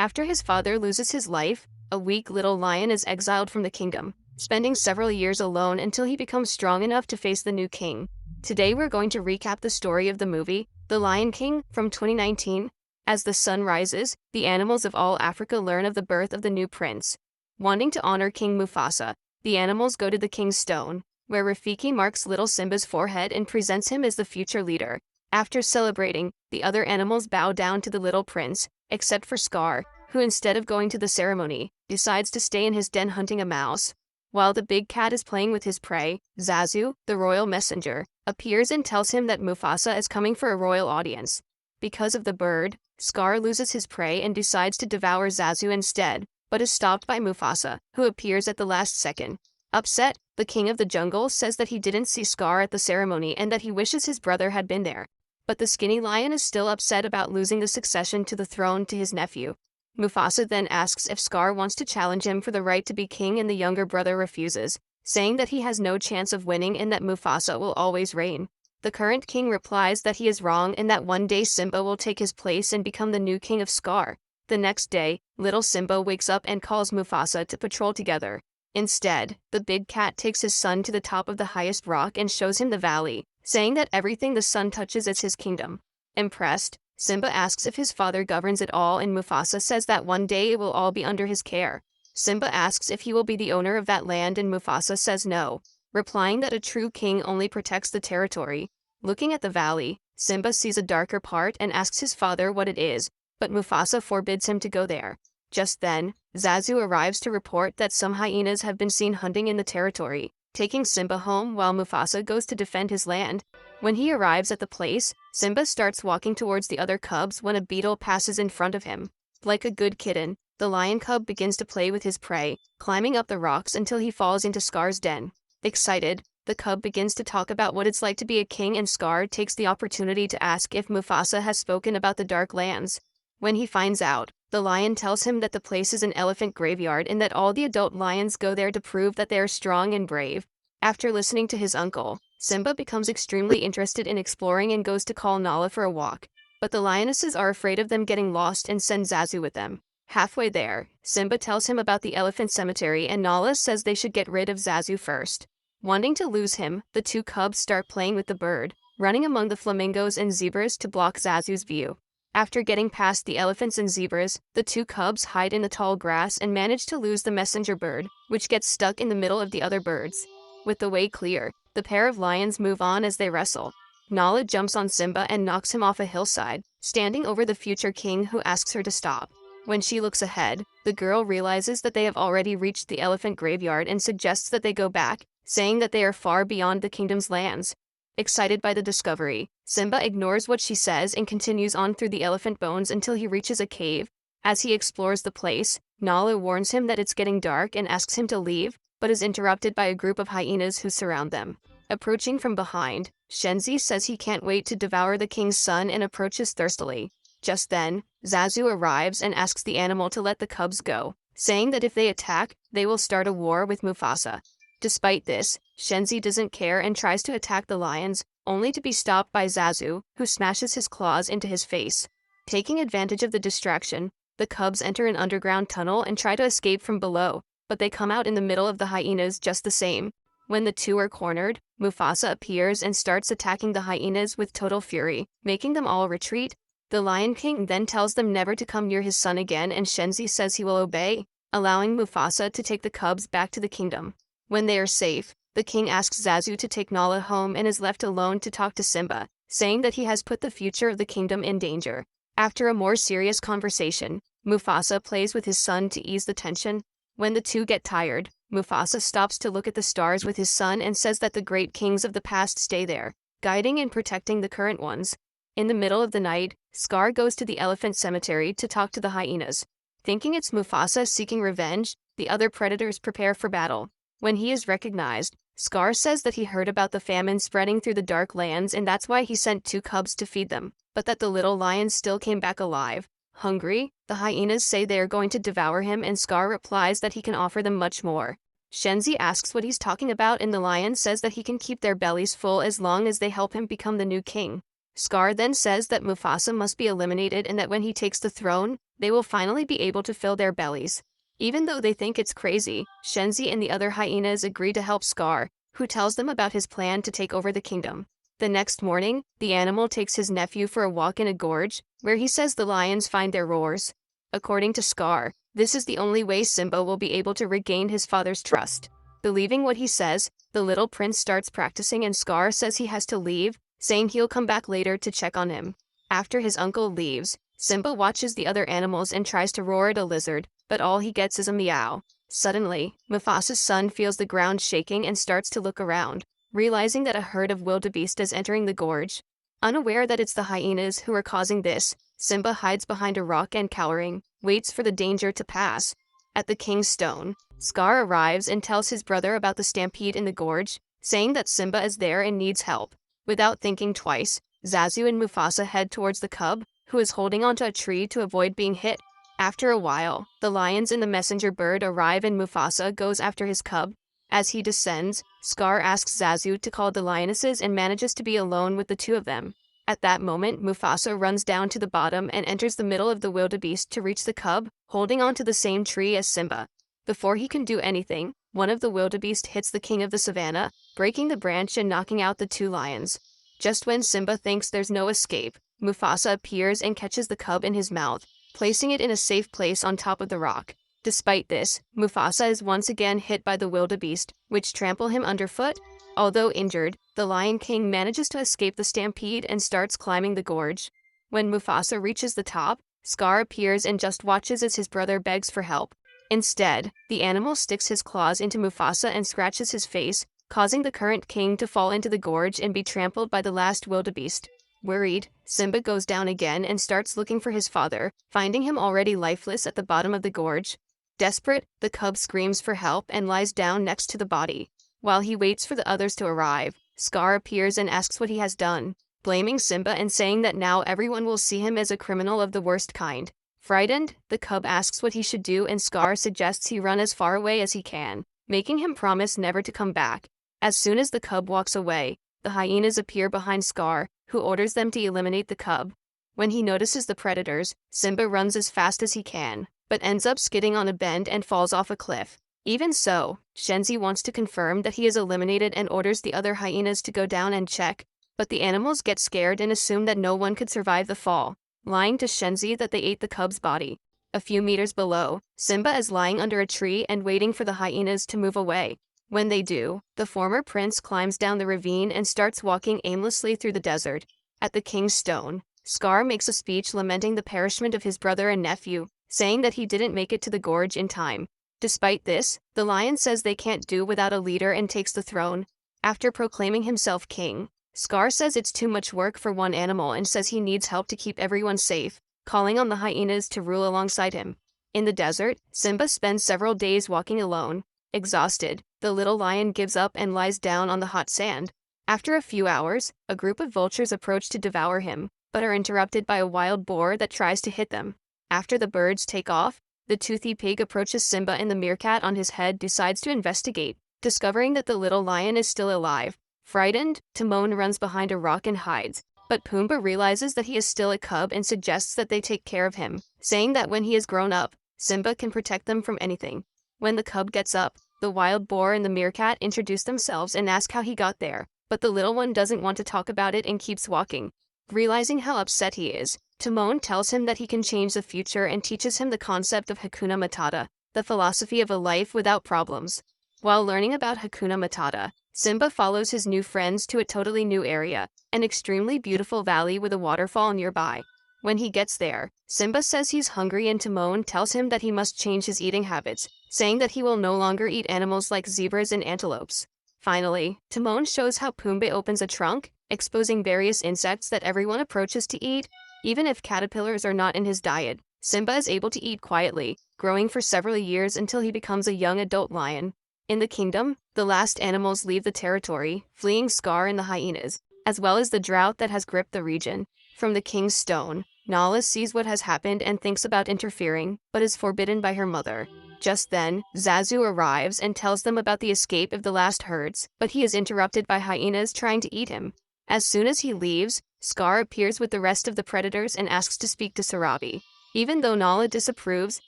After his father loses his life, a weak little lion is exiled from the kingdom, spending several years alone until he becomes strong enough to face the new king. Today we're going to recap the story of the movie, The Lion King, from 2019. As the sun rises, the animals of all Africa learn of the birth of the new prince. Wanting to honor King Mufasa, the animals go to the king's stone, where Rafiki marks little Simba's forehead and presents him as the future leader. After celebrating, the other animals bow down to the little prince, except for Scar, who instead of going to the ceremony, decides to stay in his den hunting a mouse. While the big cat is playing with his prey, Zazu, the royal messenger, appears and tells him that Mufasa is coming for a royal audience. Because of the bird, Scar loses his prey and decides to devour Zazu instead, but is stopped by Mufasa, who appears at the last second. Upset, the king of the jungle says that he didn't see Scar at the ceremony and that he wishes his brother had been there. But the skinny lion is still upset about losing the succession to the throne to his nephew. Mufasa then asks if Scar wants to challenge him for the right to be king, and the younger brother refuses, saying that he has no chance of winning and that Mufasa will always reign. The current king replies that he is wrong and that one day Simba will take his place and become the new king of Scar. The next day, little Simba wakes up and calls Mufasa to patrol together. Instead, the big cat takes his son to the top of the highest rock and shows him the valley, saying that everything the sun touches is his kingdom. Impressed, Simba asks if his father governs it all, and Mufasa says that one day it will all be under his care. Simba asks if he will be the owner of that land, and Mufasa says no, replying that a true king only protects the territory. Looking at the valley, Simba sees a darker part and asks his father what it is, but Mufasa forbids him to go there. Just then, Zazu arrives to report that some hyenas have been seen hunting in the territory, taking Simba home while Mufasa goes to defend his land. When he arrives at the place, Simba starts walking towards the other cubs when a beetle passes in front of him. Like a good kitten, the lion cub begins to play with his prey, climbing up the rocks until he falls into Scar's den. Excited, the cub begins to talk about what it's like to be a king, and Scar takes the opportunity to ask if Mufasa has spoken about the dark lands. When he finds out, the lion tells him that the place is an elephant graveyard and that all the adult lions go there to prove that they are strong and brave. After listening to his uncle, Simba becomes extremely interested in exploring and goes to call Nala for a walk. But the lionesses are afraid of them getting lost and send Zazu with them. Halfway there, Simba tells him about the elephant cemetery, and Nala says they should get rid of Zazu first. Wanting to lose him, the two cubs start playing with the bird, running among the flamingos and zebras to block Zazu's view. After getting past the elephants and zebras, the two cubs hide in the tall grass and manage to lose the messenger bird, which gets stuck in the middle of the other birds. With the way clear, the pair of lions move on as they wrestle. Nala jumps on Simba and knocks him off a hillside, standing over the future king, who asks her to stop. When she looks ahead, the girl realizes that they have already reached the elephant graveyard and suggests that they go back, saying that they are far beyond the kingdom's lands. Excited by the discovery, Simba ignores what she says and continues on through the elephant bones until he reaches a cave. As he explores the place, Nala warns him that it's getting dark and asks him to leave, but is interrupted by a group of hyenas who surround them. Approaching from behind, Shenzi says he can't wait to devour the king's son and approaches thirstily. Just then, Zazu arrives and asks the animal to let the cubs go, saying that if they attack, they will start a war with Mufasa. Despite this, Shenzi doesn't care and tries to attack the lions, only to be stopped by Zazu, who smashes his claws into his face. Taking advantage of the distraction, the cubs enter an underground tunnel and try to escape from below, but they come out in the middle of the hyenas just the same. When the two are cornered, Mufasa appears and starts attacking the hyenas with total fury, making them all retreat. The Lion King then tells them never to come near his son again, and Shenzi says he will obey, allowing Mufasa to take the cubs back to the kingdom. When they are safe, the king asks Zazu to take Nala home and is left alone to talk to Simba, saying that he has put the future of the kingdom in danger. After a more serious conversation, Mufasa plays with his son to ease the tension. When the two get tired, Mufasa stops to look at the stars with his son and says that the great kings of the past stay there, guiding and protecting the current ones. In the middle of the night, Scar goes to the elephant cemetery to talk to the hyenas. Thinking it's Mufasa seeking revenge, the other predators prepare for battle. When he is recognized, Scar says that he heard about the famine spreading through the dark lands and that's why he sent two cubs to feed them, but that the little lions still came back alive. Hungry, the hyenas say they are going to devour him, and Scar replies that he can offer them much more. Shenzi asks what he's talking about, and the lion says that he can keep their bellies full as long as they help him become the new king. Scar then says that Mufasa must be eliminated and that when he takes the throne, they will finally be able to fill their bellies. Even though they think it's crazy, Shenzi and the other hyenas agree to help Scar, who tells them about his plan to take over the kingdom. The next morning, the animal takes his nephew for a walk in a gorge, where he says the lions find their roars. According to Scar, this is the only way Simba will be able to regain his father's trust. Believing what he says, the little prince starts practicing and Scar says he has to leave, saying he'll come back later to check on him. After his uncle leaves, Simba watches the other animals and tries to roar at a lizard, but all he gets is a meow. Suddenly, Mufasa's son feels the ground shaking and starts to look around, realizing that a herd of wildebeest is entering the gorge. Unaware that it's the hyenas who are causing this, Simba hides behind a rock and cowering, waits for the danger to pass. At the king's stone, Scar arrives and tells his brother about the stampede in the gorge, saying that Simba is there and needs help. Without thinking twice, Zazu and Mufasa head towards the cub, who is holding onto a tree to avoid being hit. After a while, the lions and the messenger bird arrive and Mufasa goes after his cub. As he descends, Scar asks Zazu to call the lionesses and manages to be alone with the two of them. At that moment, Mufasa runs down to the bottom and enters the middle of the wildebeest to reach the cub, holding onto the same tree as Simba. Before he can do anything, one of the wildebeest hits the king of the savannah, breaking the branch and knocking out the two lions. Just when Simba thinks there's no escape, Mufasa appears and catches the cub in his mouth, placing it in a safe place on top of the rock. Despite this, Mufasa is once again hit by the wildebeest, which trample him underfoot. Although injured, the Lion King manages to escape the stampede and starts climbing the gorge. When Mufasa reaches the top, Scar appears and just watches as his brother begs for help. Instead, the animal sticks his claws into Mufasa and scratches his face, causing the current king to fall into the gorge and be trampled by the last wildebeest. Worried, Simba goes down again and starts looking for his father, finding him already lifeless at the bottom of the gorge. Desperate, the cub screams for help and lies down next to the body. While he waits for the others to arrive, Scar appears and asks what he has done, blaming Simba and saying that now everyone will see him as a criminal of the worst kind. Frightened, the cub asks what he should do and Scar suggests he run as far away as he can, making him promise never to come back. As soon as the cub walks away, the hyenas appear behind Scar, who orders them to eliminate the cub. When he notices the predators, Simba runs as fast as he can, but ends up skidding on a bend and falls off a cliff. Even so, Shenzi wants to confirm that he is eliminated and orders the other hyenas to go down and check, but the animals get scared and assume that no one could survive the fall, lying to Shenzi that they ate the cub's body. A few meters below, Simba is lying under a tree and waiting for the hyenas to move away. When they do, the former prince climbs down the ravine and starts walking aimlessly through the desert. At the king's stone, Scar makes a speech lamenting the perishment of his brother and nephew, saying that he didn't make it to the gorge in time. Despite this, the lion says they can't do without a leader and takes the throne. After proclaiming himself king, Scar says it's too much work for one animal and says he needs help to keep everyone safe, calling on the hyenas to rule alongside him. In the desert, Simba spends several days walking alone. Exhausted, the little lion gives up and lies down on the hot sand. After a few hours, a group of vultures approach to devour him, but are interrupted by a wild boar that tries to hit them. After the birds take off, the toothy pig approaches Simba and the meerkat on his head decides to investigate, discovering that the little lion is still alive. Frightened, Timon runs behind a rock and hides, but Pumbaa realizes that he is still a cub and suggests that they take care of him, saying that when he is grown up, Simba can protect them from anything. When the cub gets up, the wild boar and the meerkat introduce themselves and ask how he got there, but the little one doesn't want to talk about it and keeps walking. Realizing how upset he is, Timon tells him that he can change the future and teaches him the concept of Hakuna Matata, the philosophy of a life without problems. While learning about Hakuna Matata, Simba follows his new friends to a totally new area, an extremely beautiful valley with a waterfall nearby. When he gets there, Simba says he's hungry and Timon tells him that he must change his eating habits, saying that he will no longer eat animals like zebras and antelopes. Finally, Timon shows how Pumbaa opens a trunk, exposing various insects that everyone approaches to eat. Even if caterpillars are not in his diet, Simba is able to eat quietly, growing for several years until he becomes a young adult lion. In the kingdom, the last animals leave the territory, fleeing Scar and the hyenas, as well as the drought that has gripped the region. From the king's stone, Nala sees what has happened and thinks about interfering, but is forbidden by her mother. Just then, Zazu arrives and tells them about the escape of the last herds, but he is interrupted by hyenas trying to eat him. As soon as he leaves, Scar appears with the rest of the predators and asks to speak to Sarabi. Even though Nala disapproves,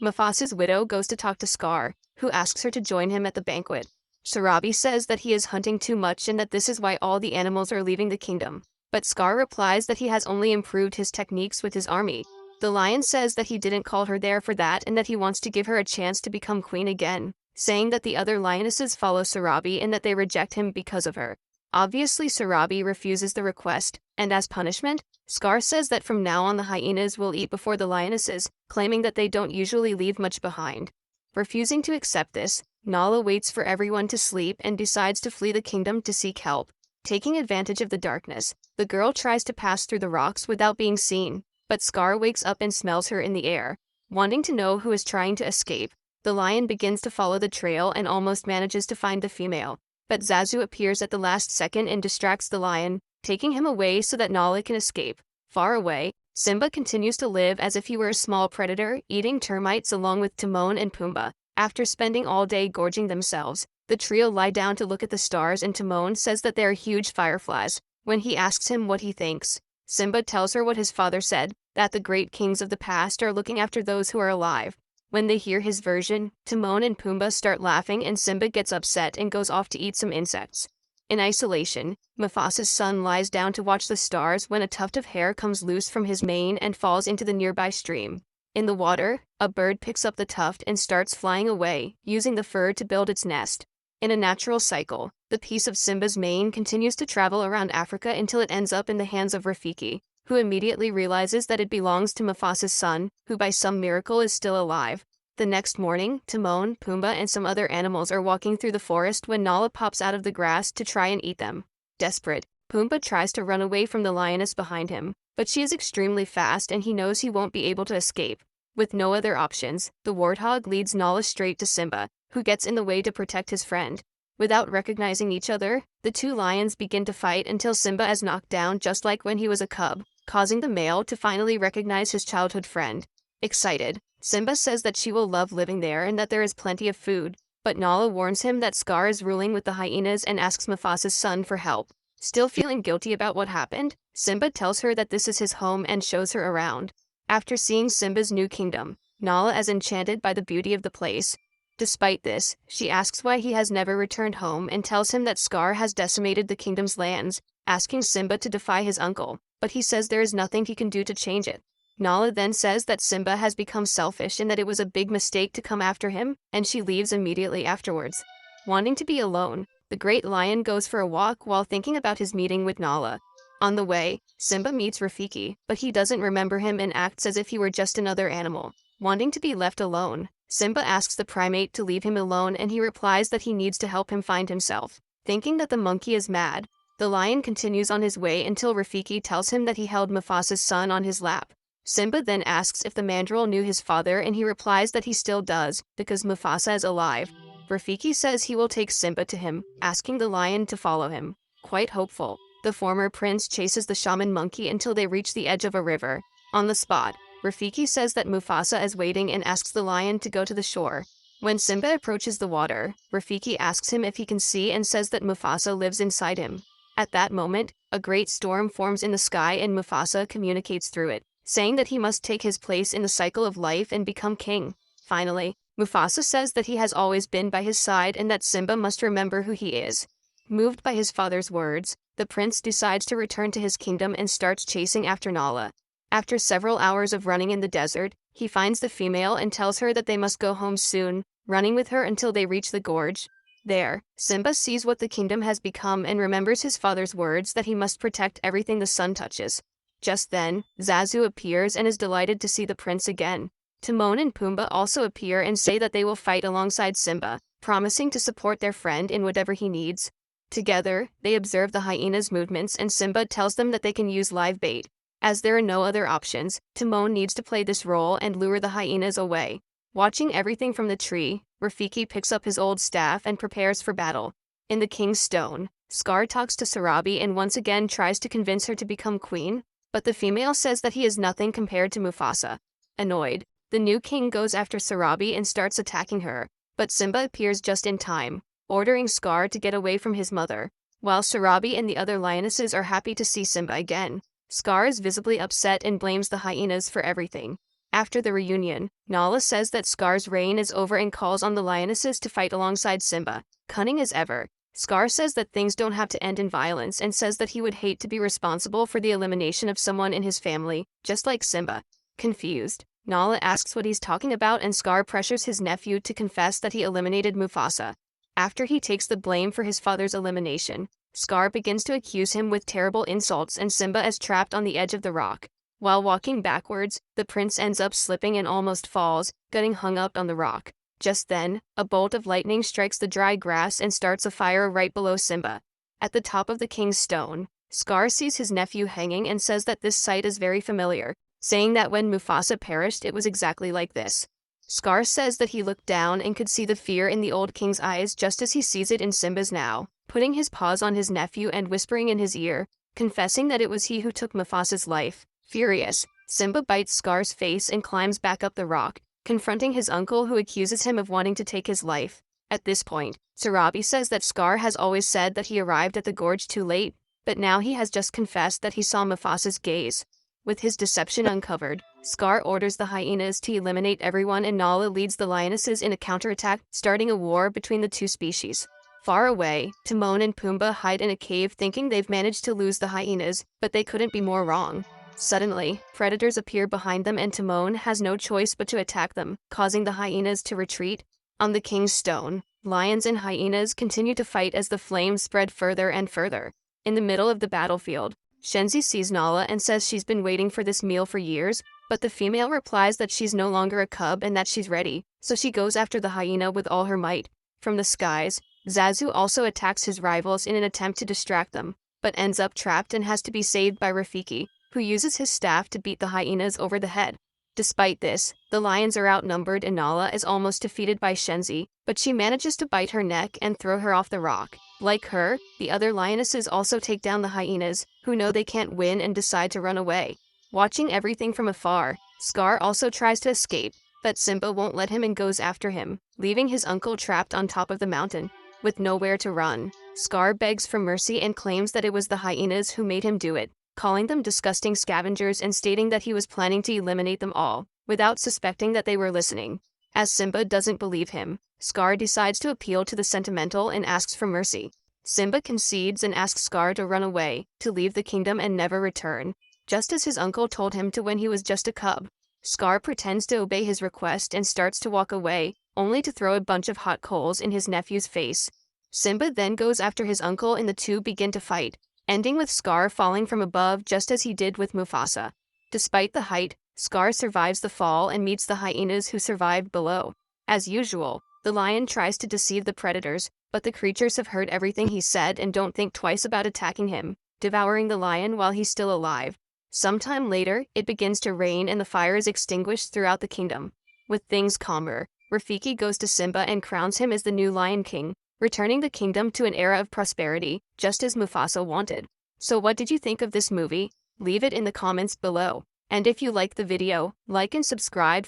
Mufasa's widow goes to talk to Scar, who asks her to join him at the banquet. Sarabi says that he is hunting too much and that this is why all the animals are leaving the kingdom. But Scar replies that he has only improved his techniques with his army. The lion says that he didn't call her there for that and that he wants to give her a chance to become queen again, saying that the other lionesses follow Sarabi and that they reject him because of her. Obviously, Sarabi refuses the request, and as punishment, Scar says that from now on the hyenas will eat before the lionesses, claiming that they don't usually leave much behind. Refusing to accept this, Nala waits for everyone to sleep and decides to flee the kingdom to seek help. Taking advantage of the darkness, the girl tries to pass through the rocks without being seen, but Scar wakes up and smells her in the air. Wanting to know who is trying to escape, the lion begins to follow the trail and almost manages to find the female. But Zazu appears at the last second and distracts the lion, taking him away so that Nala can escape. Far away, Simba continues to live as if he were a small predator, eating termites along with Timon and Pumbaa. After spending all day gorging themselves, the trio lie down to look at the stars and Timon says that they are huge fireflies. When he asks him what he thinks, Simba tells her what his father said, that the great kings of the past are looking after those who are alive. When they hear his version, Timon and Pumbaa start laughing and Simba gets upset and goes off to eat some insects. In isolation, Mufasa's son lies down to watch the stars when a tuft of hair comes loose from his mane and falls into the nearby stream. In the water, a bird picks up the tuft and starts flying away, using the fur to build its nest. In a natural cycle, the piece of Simba's mane continues to travel around Africa until it ends up in the hands of Rafiki, who immediately realizes that it belongs to Mufasa's son, who by some miracle is still alive. The next morning, Timon, Pumbaa, and some other animals are walking through the forest when Nala pops out of the grass to try and eat them. Desperate, Pumbaa tries to run away from the lioness behind him, but she is extremely fast and he knows he won't be able to escape. With no other options, the warthog leads Nala straight to Simba, who gets in the way to protect his friend. Without recognizing each other, the two lions begin to fight until Simba is knocked down just like when he was a cub, causing the male to finally recognize his childhood friend. Excited, Simba says that she will love living there and that there is plenty of food, but Nala warns him that Scar is ruling with the hyenas and asks Mufasa's son for help. Still feeling guilty about what happened, Simba tells her that this is his home and shows her around. After seeing Simba's new kingdom, Nala is enchanted by the beauty of the place. Despite this, she asks why he has never returned home and tells him that Scar has decimated the kingdom's lands, asking Simba to defy his uncle, but he says there is nothing he can do to change it. Nala then says that Simba has become selfish and that it was a big mistake to come after him, and she leaves immediately afterwards. Wanting to be alone, the great lion goes for a walk while thinking about his meeting with Nala. On the way, Simba meets Rafiki, but he doesn't remember him and acts as if he were just another animal. Wanting to be left alone, Simba asks the primate to leave him alone and he replies that he needs to help him find himself. Thinking that the monkey is mad, the lion continues on his way until Rafiki tells him that he held Mufasa's son on his lap. Simba then asks if the mandrill knew his father and he replies that he still does, because Mufasa is alive. Rafiki says he will take Simba to him, asking the lion to follow him. Quite hopeful, the former prince chases the shaman monkey until they reach the edge of a river. On the spot, Rafiki says that Mufasa is waiting and asks the lion to go to the shore. When Simba approaches the water, Rafiki asks him if he can see and says that Mufasa lives inside him. At that moment, a great storm forms in the sky and Mufasa communicates through it, saying that he must take his place in the cycle of life and become king. Finally, Mufasa says that he has always been by his side and that Simba must remember who he is. Moved by his father's words, the prince decides to return to his kingdom and starts chasing after Nala. After several hours of running in the desert, he finds the female and tells her that they must go home soon, running with her until they reach the gorge. There, Simba sees what the kingdom has become and remembers his father's words that he must protect everything the sun touches. Just then, Zazu appears and is delighted to see the prince again. Timon and Pumbaa also appear and say that they will fight alongside Simba, promising to support their friend in whatever he needs. Together, they observe the hyenas' movements and Simba tells them that they can use live bait. As there are no other options, Timon needs to play this role and lure the hyenas away. Watching everything from the tree, Rafiki picks up his old staff and prepares for battle. In the king's stone, Scar talks to Sarabi and once again tries to convince her to become queen, but the female says that he is nothing compared to Mufasa. Annoyed, the new king goes after Sarabi and starts attacking her, but Simba appears just in time, ordering Scar to get away from his mother. While Sarabi and the other lionesses are happy to see Simba again, Scar is visibly upset and blames the hyenas for everything. After the reunion, Nala says that Scar's reign is over and calls on the lionesses to fight alongside Simba. Cunning as ever, Scar says that things don't have to end in violence and says that he would hate to be responsible for the elimination of someone in his family, just like Simba. Confused, Nala asks what he's talking about and Scar pressures his nephew to confess that he eliminated Mufasa. After he takes the blame for his father's elimination, Scar begins to accuse him with terrible insults and Simba is trapped on the edge of the rock. While walking backwards, the prince ends up slipping and almost falls, getting hung up on the rock. Just then, a bolt of lightning strikes the dry grass and starts a fire right below Simba. At the top of the king's stone, Scar sees his nephew hanging and says that this sight is very familiar, saying that when Mufasa perished it was exactly like this. Scar says that he looked down and could see the fear in the old king's eyes just as he sees it in Simba's now, putting his paws on his nephew and whispering in his ear, confessing that it was he who took Mufasa's life. Furious, Simba bites Scar's face and climbs back up the rock, confronting his uncle who accuses him of wanting to take his life. At this point, Sarabi says that Scar has always said that he arrived at the gorge too late, but now he has just confessed that he saw Mufasa's gaze. With his deception uncovered, Scar orders the hyenas to eliminate everyone and Nala leads the lionesses in a counterattack, starting a war between the two species. Far away, Timon and Pumbaa hide in a cave thinking they've managed to lose the hyenas, but they couldn't be more wrong. Suddenly, predators appear behind them and Timon has no choice but to attack them, causing the hyenas to retreat. On the king's stone, lions and hyenas continue to fight as the flames spread further and further. In the middle of the battlefield, Shenzi sees Nala and says she's been waiting for this meal for years, but the female replies that she's no longer a cub and that she's ready, so she goes after the hyena with all her might. From the skies, Zazu also attacks his rivals in an attempt to distract them, but ends up trapped and has to be saved by Rafiki, who uses his staff to beat the hyenas over the head. Despite this, the lions are outnumbered and Nala is almost defeated by Shenzi, but she manages to bite her neck and throw her off the rock. Like her, the other lionesses also take down the hyenas, who know they can't win and decide to run away. Watching everything from afar, Scar also tries to escape, but Simba won't let him and goes after him, leaving his uncle trapped on top of the mountain. With nowhere to run, Scar begs for mercy and claims that it was the hyenas who made him do it, calling them disgusting scavengers and stating that he was planning to eliminate them all, without suspecting that they were listening. As Simba doesn't believe him, Scar decides to appeal to the sentimental and asks for mercy. Simba concedes and asks Scar to run away, to leave the kingdom and never return, just as his uncle told him to when he was just a cub. Scar pretends to obey his request and starts to walk away, only to throw a bunch of hot coals in his nephew's face. Simba then goes after his uncle and the two begin to fight, ending with Scar falling from above just as he did with Mufasa. Despite the height, Scar survives the fall and meets the hyenas who survived below. As usual, the lion tries to deceive the predators, but the creatures have heard everything he said and don't think twice about attacking him, devouring the lion while he's still alive. Sometime later, it begins to rain and the fire is extinguished throughout the kingdom. With things calmer, Rafiki goes to Simba and crowns him as the new Lion King, returning the kingdom to an era of prosperity, just as Mufasa wanted. So what did you think of this movie? Leave it in the comments below. And if you liked the video, like and subscribe.